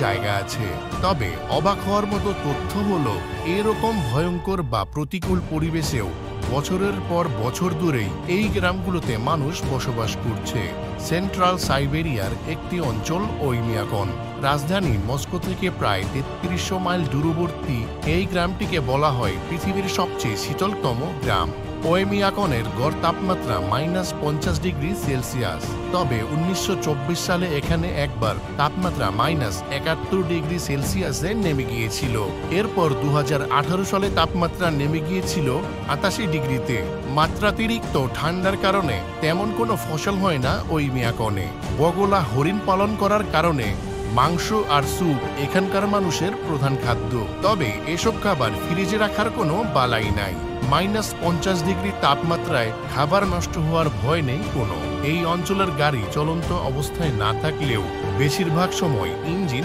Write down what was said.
জায়গা আছে। তবে অবাক হওয়ার মতো তথ্য হলো এরকম ভয়ঙ্কর বা প্রতিকূল পরিবেশেও বছরের পর বছর ধরেই এই গ্রামগুলোতে মানুষ বসবাস করছে। সেন্ট্রাল সাইবেরিয়ার একটি অঞ্চল ওইমিয়াকন। রাজধানী মস্কো থেকে প্রায় ৩৩০০ মাইল দূরবর্তী এই গ্রামটিকে বলা হয় পৃথিবীর সবচেয়ে শীতলতম গ্রাম। ওইমিয়াকনের গড় তাপমাত্রা -50 ডিগ্রি সেলসিয়াস। তবে ১৯২৪ সালে এখানে একবার তাপমাত্রা -৭১ ডিগ্রি সেলসিয়াসে নেমে গিয়েছিল। এরপর ২০১৮ সালে তাপমাত্রা নেমে গিয়েছিল ৮৮ ডিগ্রিতে। মাত্রাতিরিক্ত ঠান্ডার কারণে তেমন কোনো ফসল হয় না ওইমিয়াকনে। বগলা হরিণ পালন করার কারণে মাংস আর স্যুপ এখানকার মানুষের প্রধান খাদ্য। তবে এসব খাবার ফ্রিজে রাখার কোনো বালাই নাই। -৫০ ডিগ্রি তাপমাত্রায় খাবার নষ্ট হওয়ার ভয় নেই কোনো। এই অঞ্চলের গাড়ি চলন্ত অবস্থায় না থাকলেও বেশিরভাগ সময় ইঞ্জিন